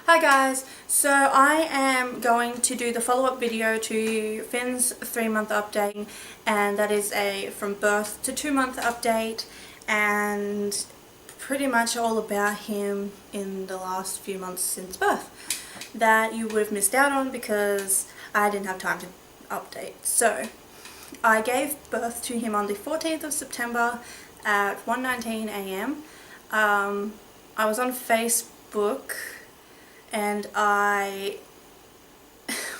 Hi guys, so I am going to do the follow-up video to Finn's 3-month update, and that is a from birth to 2-month update and pretty much all about him in the last few months since birth that you would have missed out on because I didn't have time to update. So I gave birth to him on the 14th of September at 1:19 a.m. I was on Facebook and I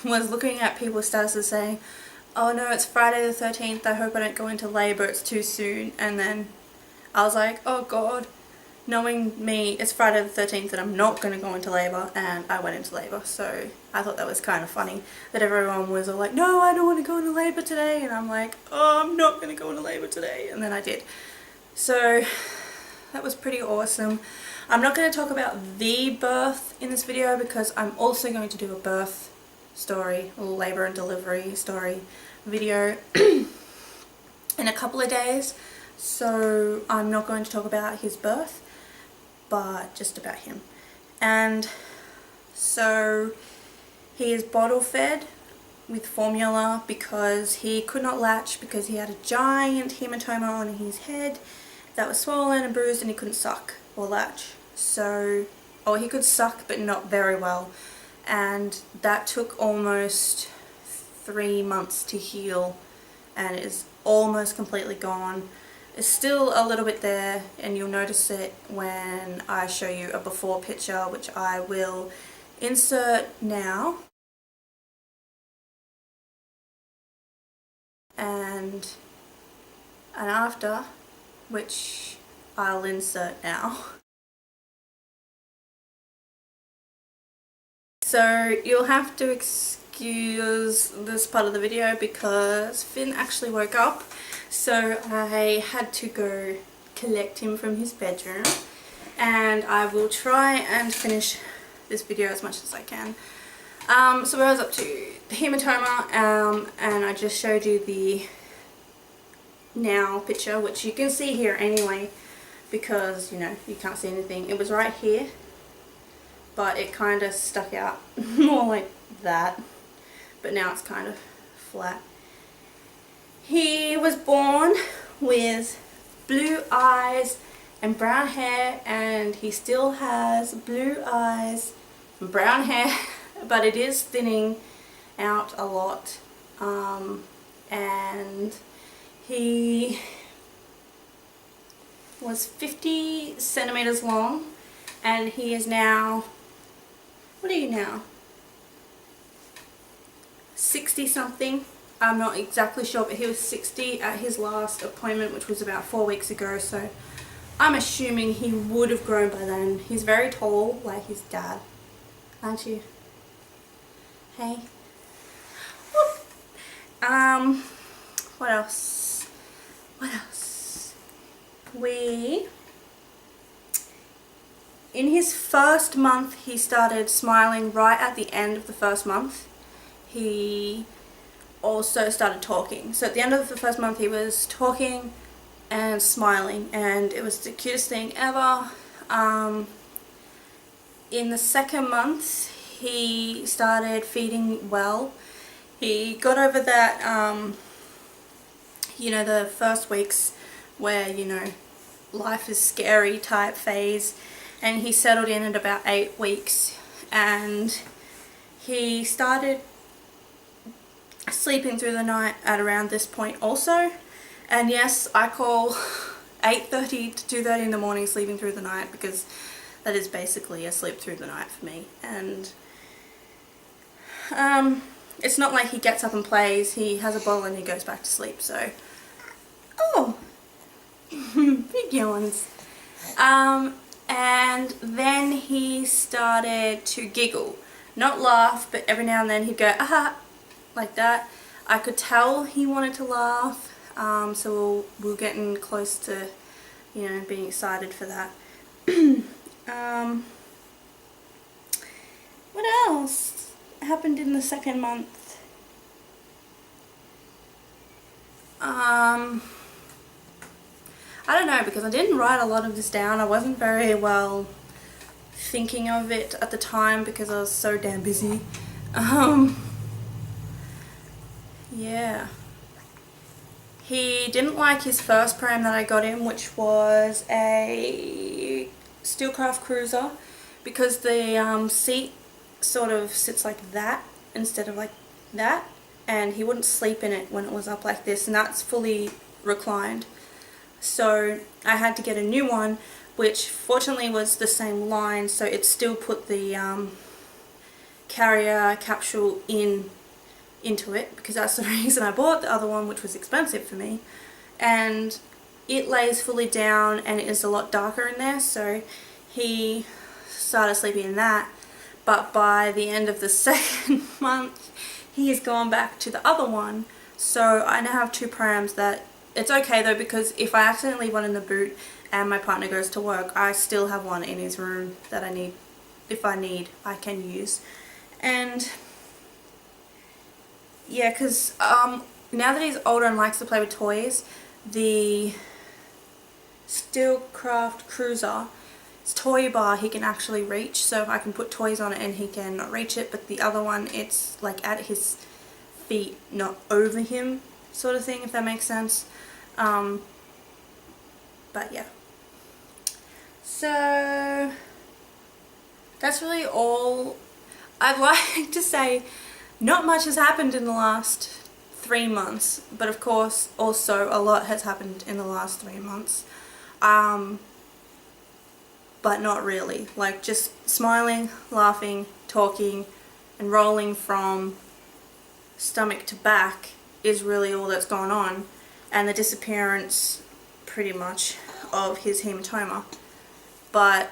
was looking at people's statuses saying, oh no, it's Friday the 13th, I hope I don't go into labour, it's too soon. And then I was like, oh god, knowing me, it's Friday the 13th and I'm not going to go into labour, and I went into labour. So I thought that was kind of funny that everyone was all like, no, I don't want to go into labour today, and I'm like, oh, I'm not going to go into labour today, and then I did. So that was pretty awesome. I'm not going to talk about the birth in this video because I'm also going to do a birth story, a labour and delivery story video in a couple of days. So I'm not going to talk about his birth, but just about him. And so he is bottle fed with formula because he could not latch because he had a giant hematoma on his head that was swollen and bruised, and he couldn't suck or latch. So, or he could suck but not very well, and that took almost 3 months to heal, and it is almost completely gone. It's still a little bit there, and you'll notice it when I show you a before picture, which I will insert now, and an after, which I'll insert now. So you'll have to excuse this part of the video because Finn actually woke up, so I had to go collect him from his bedroom, and I will try and finish this video as much as I can. So I was up to the hematoma, and I just showed you the now picture, which you can see here anyway because, you know, you can't see anything. It was right here, but it kind of stuck out more like that, but now it's kind of flat. He was born with blue eyes and brown hair, and he still has blue eyes and brown hair, but it is thinning out a lot, and he was 50 centimeters long, and he is now, what are you now? 60 something. I'm not exactly sure, but he was 60 at his last appointment, which was about 4 weeks ago, so I'm assuming he would have grown by then. He's very tall, like his dad, aren't you? Hey. Whoop. What else? What else? In his first month, he started smiling right at the end of the first month. He also started talking. So at the end of the first month, he was talking and smiling, and it was the cutest thing ever. In the second month, he started feeding well. He got over that, you know, the first weeks where, you know, life is scary type phase, and he settled in at about 8 weeks, and he started sleeping through the night at around this point also. And yes, I call 8:30 to 2:30 in the morning sleeping through the night because that is basically a sleep through the night for me. And it's not like he gets up and plays. He has a bottle and he goes back to sleep. So, oh, big yawns. And then he started to giggle, not laugh, but every now and then he'd go aha, like that. I could tell he wanted to laugh, so we're getting close to, you know, being excited for that. What else happened in the second month? I don't know, because I didn't write a lot of this down. I wasn't very well thinking of it at the time because I was so damn busy. Yeah. He didn't like his first pram that I got him, which was a Steelcraft Cruiser, because the seat sort of sits like that instead of like that, and he wouldn't sleep in it when it was up like this, and that's fully reclined. So I had to get a new one, which fortunately was the same line, so it still put the carrier capsule into it, because that's the reason I bought the other one, which was expensive for me. And it lays fully down and it is a lot darker in there, so he started sleeping in that. But by the end of the second month, he has gone back to the other one, so I now have two prams. That it's okay though, because if I accidentally leave one in the boot and my partner goes to work, I still have one in his room that I need, if I need, I can use. And yeah, because now that he's older and likes to play with toys, the Steelcraft Cruiser, its toy bar he can actually reach, so I can put toys on it and he can reach it, but the other one, it's like at his feet, not over him, sort of thing, if that makes sense. But yeah. So that's really all. I'd like to say not much has happened in the last 3 months, but of course also a lot has happened in the last 3 months. But not really. Like, just smiling, laughing, talking, and rolling from stomach to back is really all that's gone on, and the disappearance pretty much of his hematoma. But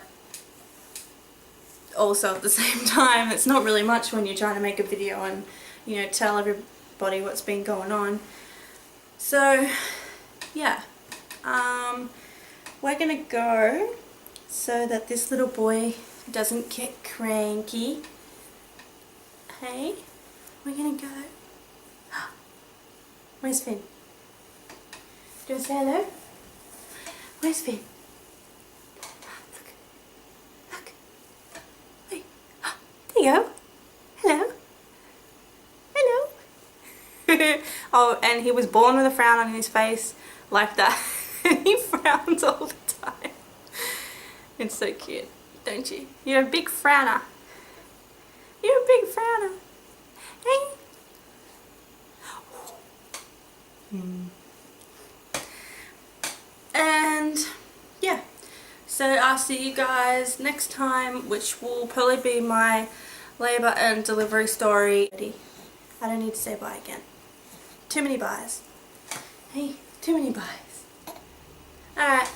also at the same time, it's not really much when you're trying to make a video and, you know, tell everybody what's been going on. So yeah, we're gonna go so that this little boy doesn't get cranky. Hey, we're gonna go. Where's Finn? Do you want to say hello? Where's Finn? Look. Look. Hey. There you go. Hello. Hello. Oh, and he was born with a frown on his face like that. He frowns all the time. It's so cute, don't you? You're a big frowner. You're a big frowner. Hey. And yeah, so I'll see you guys next time, which will probably be my labour and delivery story. I don't need to say bye again. Too many byes. Hey, too many byes. Alright.